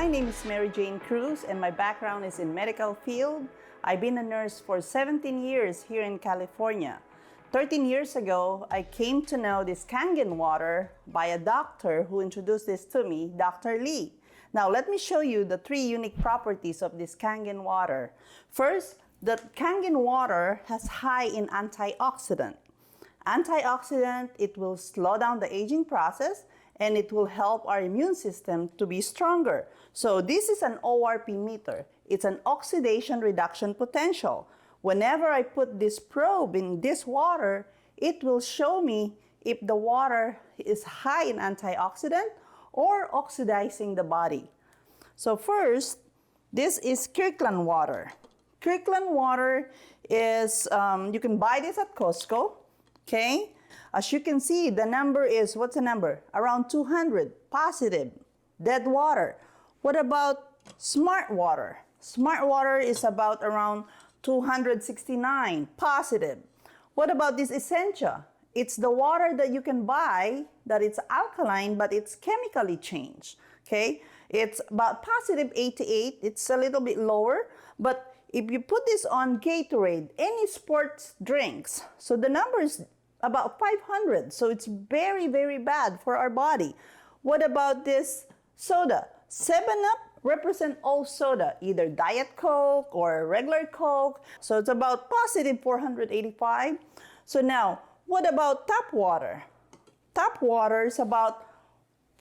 name is Mary Jane Cruz and my background is in medical field. I've been a nurse for 17 years here in California. 13 years ago, I came to know this Kangen water by a doctor who introduced this to me, Dr. Lee. Now, let me show you the 3 unique properties of this Kangen water. First, the Kangen water has high in antioxidant. Antioxidant, it will slow down the aging process and it will help our immune system to be stronger. So this is an ORP meter. It's an oxidation reduction potential. Whenever I put this probe in this water, it will show me if the water is high in antioxidant or oxidizing the body. So first, this is Kirkland water. Kirkland water is, you can buy this at Costco, okay? As you can see, the number is, what's the number? Around 200, positive, dead water. What about smart water? Smart water is about around 269, positive. What about this Essentia? It's the water that you can buy that it's alkaline, but it's chemically changed, okay? It's about positive 88, it's a little bit lower, but if you put this on Gatorade, any sports drinks, so the number is about 500, so it's very, very bad for our body. What about this soda? 7-Up represent all soda, either Diet Coke or regular Coke, so it's about positive 485. So now, what about tap water? Tap water is about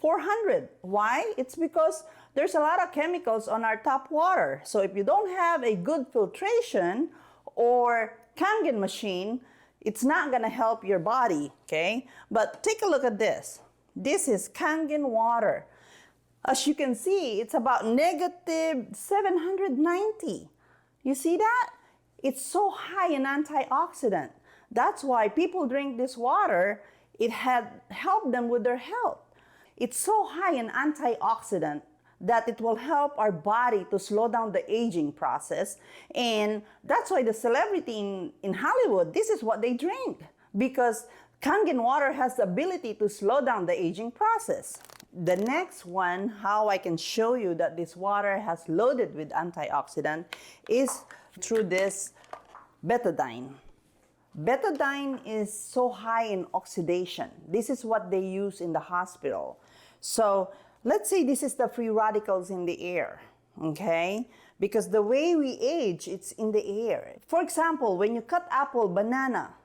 400. Why? It's because there's a lot of chemicals on our tap water. So if you don't have a good filtration or Kangen machine, it's not gonna help your body, okay? But take a look at this. This is Kangen water. As you can see, it's about negative 790. You see that? It's so high in antioxidant. That's why people drink this water. It had helped them with their health. It's so high in antioxidant that it will help our body to slow down the aging process. And that's why the celebrity in Hollywood, this is what they drink, because Kangen water has the ability to slow down the aging process. The next one, how I can show you that this water has loaded with antioxidant, is through this betadine. Betadine is so high in oxidation. This is what they use in the hospital. So let's say this is the free radicals in the air, okay? Because the way we age, it's in the air. For example, when you cut apple, banana,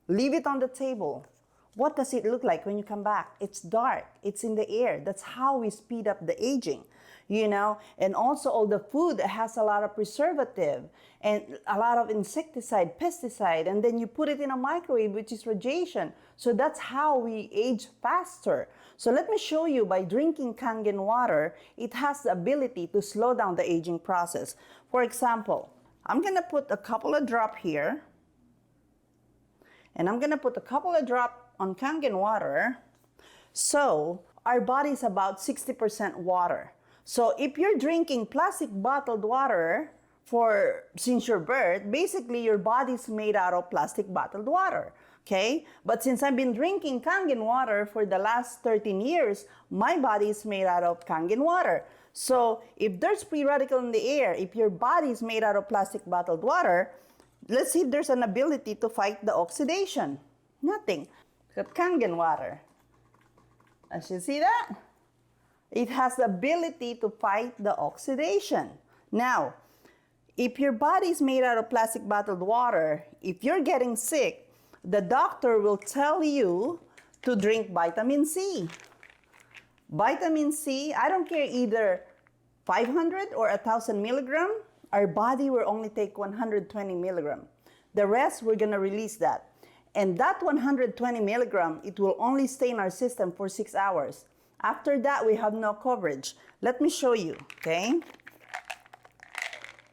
leave it on the table. What does it look like when you come back? It's dark, it's in the air. That's how we speed up the aging, you know? And also all the food that has a lot of preservative and a lot of insecticide, pesticide, and then you put it in a microwave, which is radiation. So that's how we age faster. So let me show you, by drinking Kangen water, it has the ability to slow down the aging process. For example, I'm gonna put a couple of drops here, and I'm gonna put a couple of drops on Kangen water. So our body is about 60% water. So if you're drinking plastic bottled water since your birth, basically your body's made out of plastic bottled water, okay? But since I've been drinking Kangen water for the last 13 years, my body is made out of Kangen water. So if there's free radical in the air, if your body is made out of plastic bottled water, let's see if there's an ability to fight the oxidation. Nothing. Got Kangen water. As you see that? It has the ability to fight the oxidation. Now, if your body is made out of plastic bottled water, if you're getting sick, the doctor will tell you to drink vitamin C. Vitamin C, I don't care either 500 or 1,000 milligram, our body will only take 120 milligram. The rest, we're gonna release that. And that 120 milligram, it will only stay in our system for 6 hours. After that, we have no coverage. Let me show you, okay?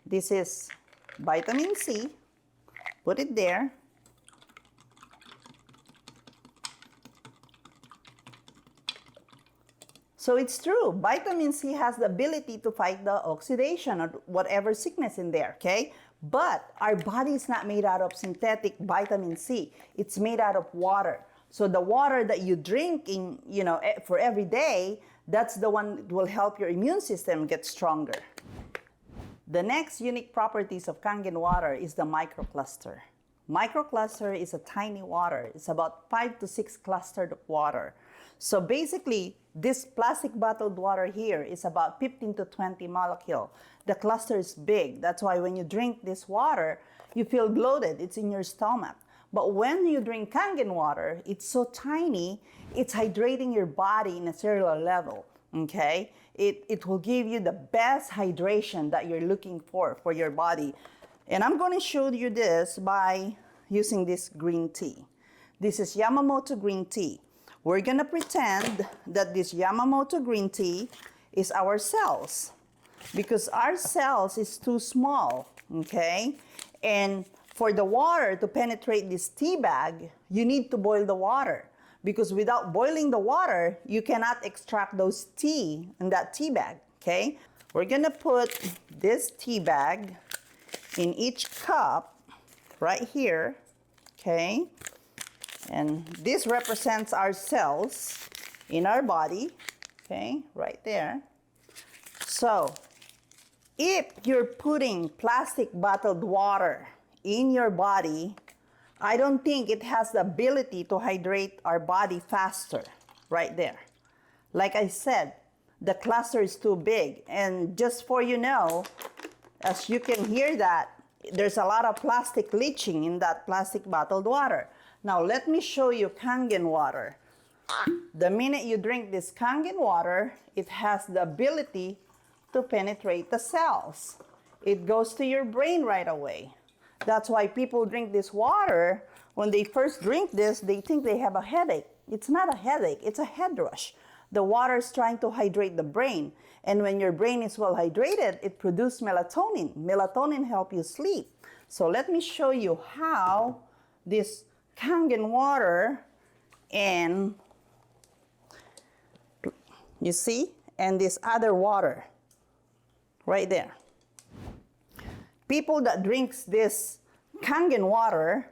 This is vitamin C. Put it there. So it's true, vitamin C has the ability to fight the oxidation or whatever sickness in there, okay? But our body is not made out of synthetic vitamin C. It's made out of water. So the water that you drink for every day, That's the one that will help your immune system get stronger. The next unique properties of Kangen water is the microcluster. Microcluster is a tiny water. It's about 5 to 6 clustered of water. So basically, this plastic bottled water here is about 15 to 20 molecules. The cluster is big. That's why when you drink this water, you feel bloated. It's in your stomach. But when you drink Kangen water, it's so tiny, it's hydrating your body in a cellular level, okay? It will give you the best hydration that you're looking for your body. And I'm going to show you this by using this green tea. This is Yamamoto green tea. We're going to pretend that this Yamamoto green tea is our cells, because our cells is too small, okay? And for the water to penetrate this tea bag, you need to boil the water, because without boiling the water, you cannot extract those tea in that tea bag, okay? We're gonna put this tea bag in each cup right here, okay? And this represents our cells in our body, okay, right there. So, if you're putting plastic bottled water in your body, I don't think it has the ability to hydrate our body faster, right there. Like I said, the cluster is too big. And just for you know, as you can hear that, there's a lot of plastic leaching in that plastic bottled water. Now let me show you Kangen water. The minute you drink this Kangen water, it has the ability to penetrate the cells. It goes to your brain right away. That's why people drink this water. When they first drink this, they think they have a headache. It's not a headache, it's a head rush. The water is trying to hydrate the brain. And when your brain is well hydrated, it produces melatonin. Melatonin helps you sleep. So let me show you how this Kangen water and, you see, and this other water right there. People that drinks this Kangen water,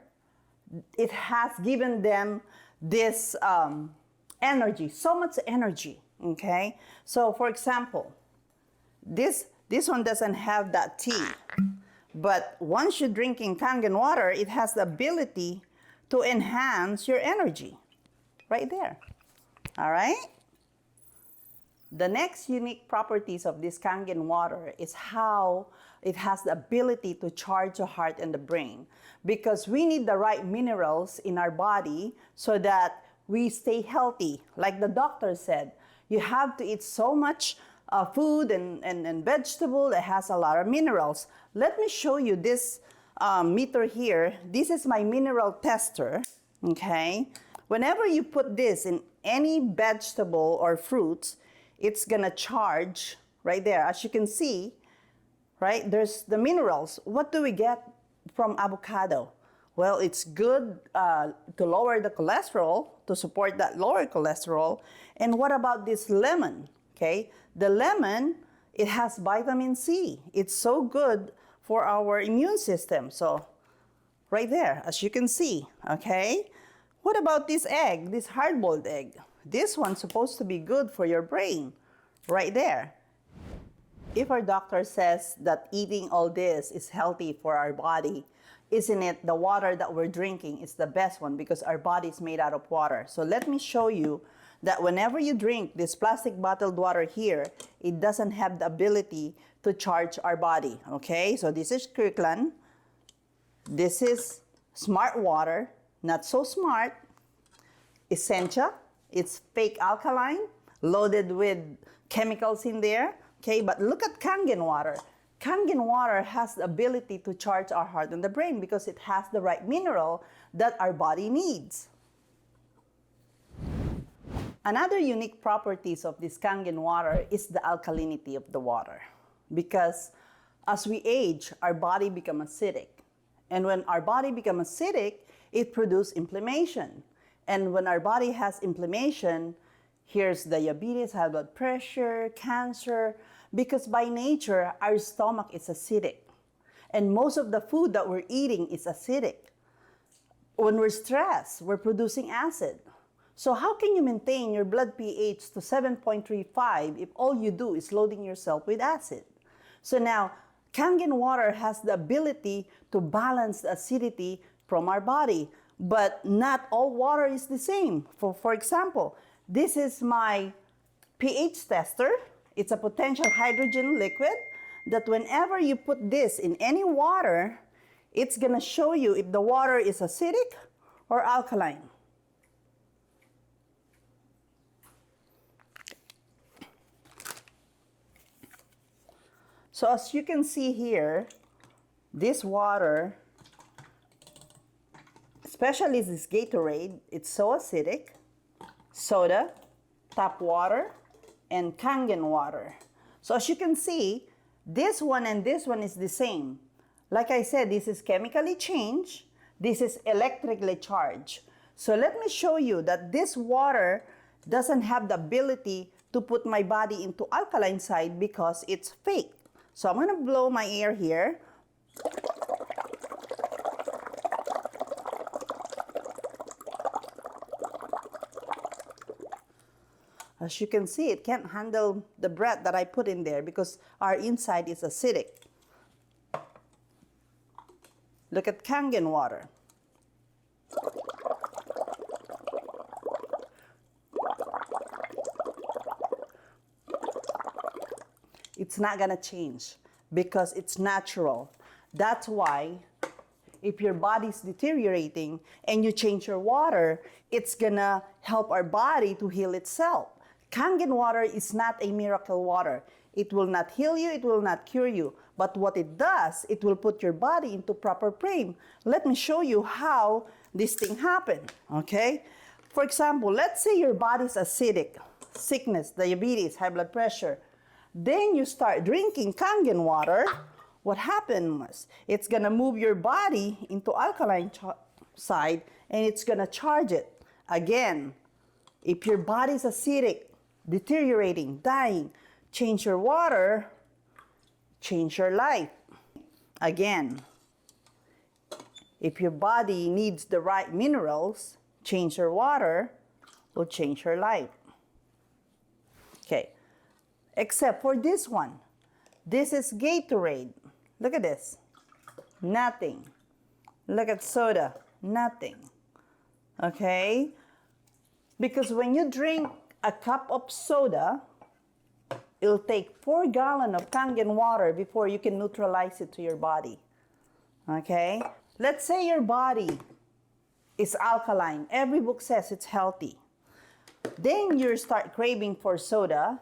it has given them this energy, so much energy, okay? So for example, this one doesn't have that tea, but once you're drinking Kangen water, it has the ability to enhance your energy, right there, all right? The next unique properties of this Kangen water is how it has the ability to charge the heart and the brain, because we need the right minerals in our body so that we stay healthy. Like the doctor said, you have to eat so much food and vegetable that has a lot of minerals. Let me show you this meter here. This is my mineral tester, okay? Whenever you put this in any vegetable or fruits, it's gonna charge right there. As you can see, right, there's the minerals. What do we get from avocado? Well, it's good to lower the cholesterol, to support that lower cholesterol. And what about this lemon? Okay, the lemon, it has vitamin C. It's so good for our immune system. So right there, as you can see, okay? What about this egg, this hard-boiled egg? This one's supposed to be good for your brain, right there. If our doctor says that eating all this is healthy for our body, isn't it the water that we're drinking is the best one, because our body is made out of water? So let me show you that whenever you drink this plastic bottled water here, it doesn't have the ability to charge our body, okay? So this is Kirkland. This is smart water, not so smart. Essentia, it's fake alkaline, loaded with chemicals in there, okay? But look at Kangen water. Kangen water has the ability to charge our heart and the brain because it has the right mineral that our body needs. Another unique properties of this Kangen water is the alkalinity of the water, because as we age, our body becomes acidic. And when our body becomes acidic, it produces inflammation. And when our body has inflammation, here's diabetes, high blood pressure, cancer, because by nature, our stomach is acidic. And most of the food that we're eating is acidic. When we're stressed, we're producing acid. So how can you maintain your blood pH to 7.35 if all you do is loading yourself with acid? So now, Kangen water has the ability to balance the acidity from our body, but not all water is the same. For example, this is my pH tester. It's a potential hydrogen liquid that whenever you put this in any water, it's gonna show you if the water is acidic or alkaline. So as you can see here, this water, especially this Gatorade, it's so acidic. Soda, tap water, and Kangen water. So as you can see, this one and this one is the same. Like I said, this is chemically changed. This is electrically charged. So let me show you that this water doesn't have the ability to put my body into alkaline side because it's fake. So I'm gonna blow my air here. As you can see, it can't handle the breath that I put in there because our inside is acidic. Look at Kangen water. It's not gonna change because it's natural. That's why if your body's deteriorating and you change your water, it's gonna help our body to heal itself. Kangen water is not a miracle water. It will not heal you, it will not cure you. But what it does, it will put your body into proper frame. Let me show you how this thing happened, okay? For example, let's say your body's acidic, sickness, diabetes, high blood pressure. Then you start drinking Kangen water. What happened was, it's gonna move your body into alkaline side and it's gonna charge it. Again, if your body's acidic, deteriorating, dying, change your water, change your life. Again, if your body needs the right minerals, change your water, will change your life. Okay, except for this one. This is Gatorade. Look at this. Nothing. Look at soda. Nothing. Okay? Because when you drink a cup of soda, it'll take 4 gallons of Kangen water before you can neutralize it to your body. Okay? Let's say your body is alkaline. Every book says it's healthy. Then you start craving for soda.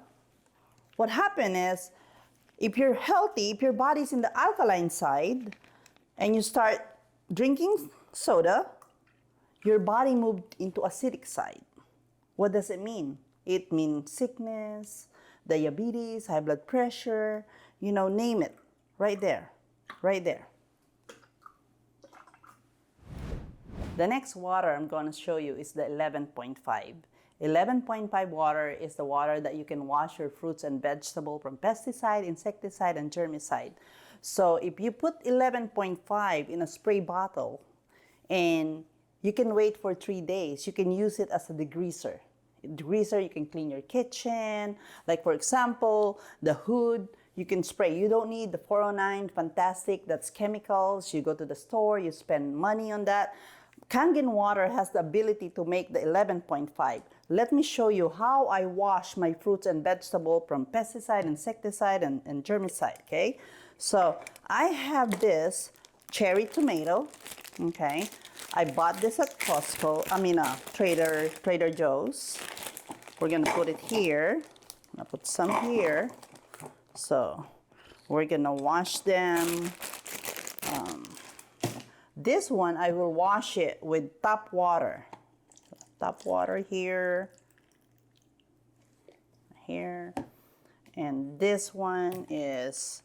What happens is, if you're healthy, if your body's in the alkaline side, and you start drinking soda, your body moved into acidic side. What does it mean? It means sickness, diabetes, high blood pressure, you know, name it. Right there. Right there. The next water I'm going to show you is the 11.5. 11.5 water is the water that you can wash your fruits and vegetables from pesticide, insecticide, and germicide. So if you put 11.5 in a spray bottle and you can wait for 3 days, you can use it as a degreaser. Degreaser, you can clean your kitchen. Like for example, the hood, you can spray. You don't need the 409 Fantastic, that's chemicals. You go to the store, you spend money on that. Kangen water has the ability to make the 11.5. Let me show you how I wash my fruits and vegetables from pesticide, insecticide, and germicide, okay? So I have this cherry tomato, okay? I bought this at Costco, Trader Joe's. We're gonna put it here. I'll put some here. So we're gonna wash them. This one, I will wash it with tap water. Tap water here, here. And this one is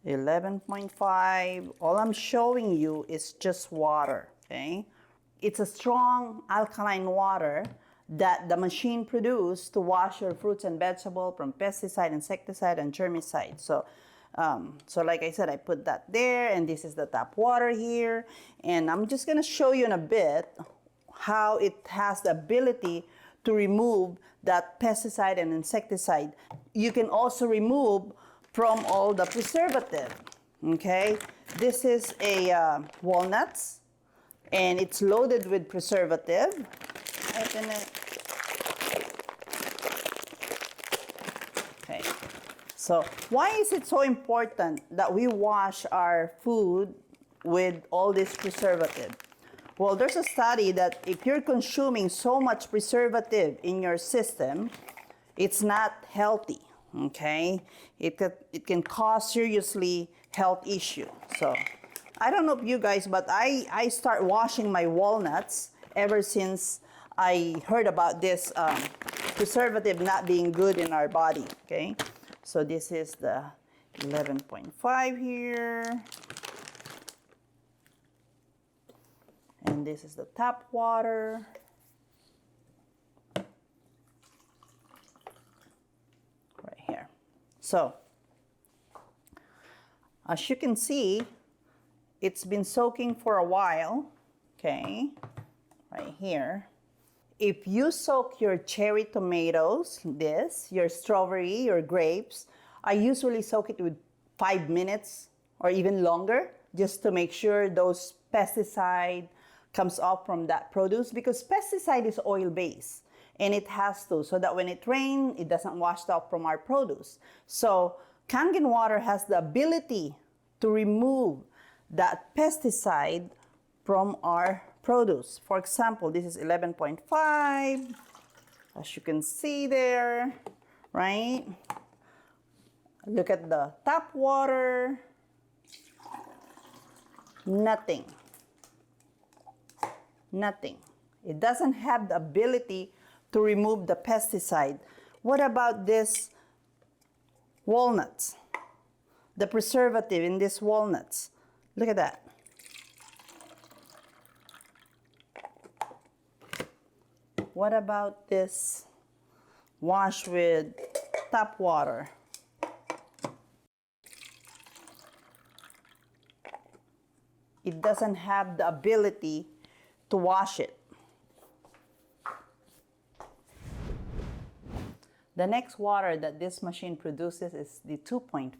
11.5. All I'm showing you is just water, okay? It's a strong alkaline water that the machine produced to wash your fruits and vegetables from pesticide, insecticide, and germicide. So like I said, I put that there, and this is the tap water here. And I'm just gonna show you in a bit how it has the ability to remove that pesticide and insecticide. You can also remove from all the preservative. Okay, this is a walnuts, and it's loaded with preservative. Open it. Okay, so why is it so important that we wash our food with all this preservative? Well, there's a study that if you're consuming so much preservative in your system, it's not healthy, okay? It can cause seriously health issue. So I don't know if you guys, but I start washing my walnuts ever since I heard about this preservative not being good in our body, okay? So this is the 11.5 here. And this is the tap water. Right here. So, as you can see, it's been soaking for a while, okay, right here. If you soak your cherry tomatoes, your strawberry, your grapes, I usually soak it with 5 minutes or even longer just to make sure those pesticide comes off from that produce, because pesticide is oil-based and it has to, so that when it rains, it doesn't wash off from our produce. So Kangen water has the ability to remove that pesticide from our produce. For example, this is 11.5, as you can see there, right? Look at the tap water. Nothing. Nothing. It doesn't have the ability to remove the pesticide. What about this walnuts? The preservative in these walnuts. Look at that. What about this wash with tap water? It doesn't have the ability to wash it. The next water that this machine produces is the 2.5.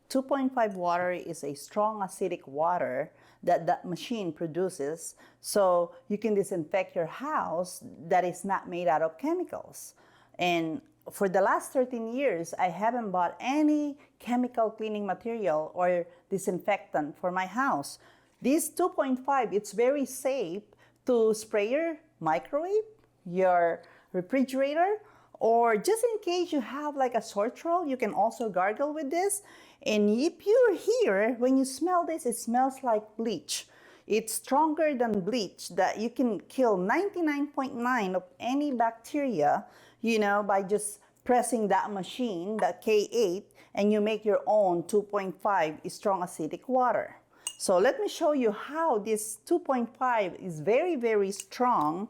2.5 water is a strong acidic water that machine produces, so you can disinfect your house that is not made out of chemicals. And for the last 13 years, I haven't bought any chemical cleaning material or disinfectant for my house. This 2.5, it's very safe to spray your microwave, your refrigerator, or just in case you have like a sore throat, you can also gargle with this. And if you're here, when you smell this, it smells like bleach. It's stronger than bleach, that you can kill 99.9 of any bacteria, by just pressing that machine, that K8, and you make your own 2.5 strong acidic water. So let me show you how this 2.5 is very, very strong.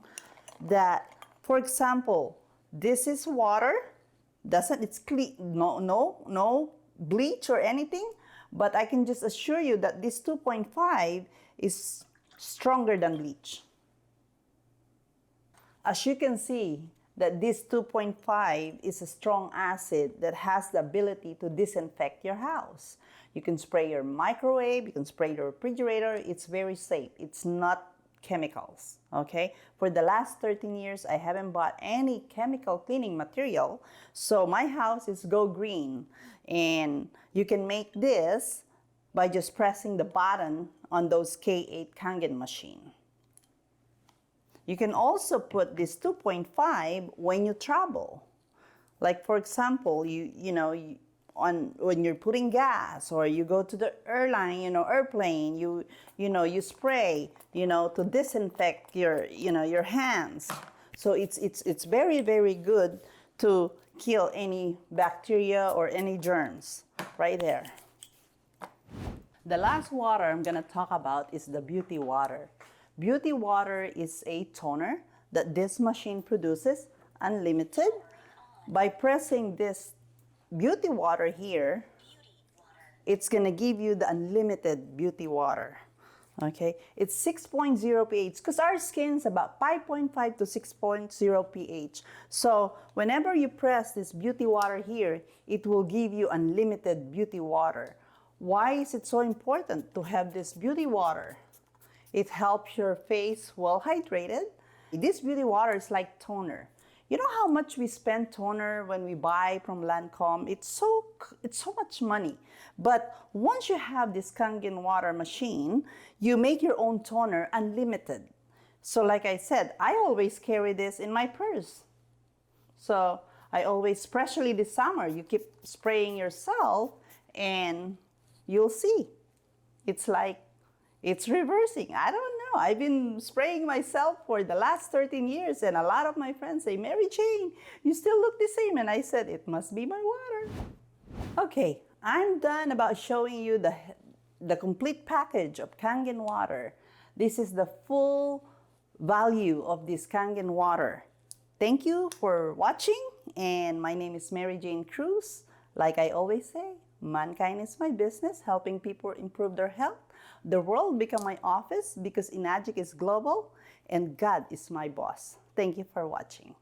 That, for example, this is water. It's clean, no bleach or anything. But I can just assure you that this 2.5 is stronger than bleach. As you can see, that this 2.5 is a strong acid that has the ability to disinfect your house. You can spray your microwave, you can spray your refrigerator. It's very safe. It's not chemicals, okay? For the last 13 years, I haven't bought any chemical cleaning material, so my house is go green. And you can make this by just pressing the button on those K8 Kangen machine. You can also put this 2.5 when you travel. Like, for example, when you're putting gas, or you go to the airplane, you spray, to disinfect your hands. So it's very, very good to kill any bacteria or any germs right there. The last water I'm gonna talk about is the beauty water. Beauty water is a toner that this machine produces, unlimited. By pressing this beauty water here, it's gonna give you the unlimited beauty water. Okay, it's 6.0 pH because our skin's about 5.5 to 6.0 pH. So whenever you press this beauty water here, it will give you unlimited beauty water. Why is it so important to have this beauty water? It helps your face well hydrated. This beauty water is like toner. You know how much we spend toner when we buy from Lancome? It's so much money. But once you have this Kangen water machine, you make your own toner unlimited. So like I said, I always carry this in my purse. So I always, especially this summer, you keep spraying yourself and you'll see. It's like it's reversing. I don't know. I've been spraying myself for the last 13 years and a lot of my friends say, Mary Jane, you still look the same. And I said, it must be my water. Okay, I'm done about showing you the complete package of Kangen water. This is the full value of this Kangen water. Thank you for watching. And my name is Mary Jane Cruz. Like I always say, mankind is my business, helping people improve their health. The world become my office because Inagic is global and God is my boss. Thank you for watching.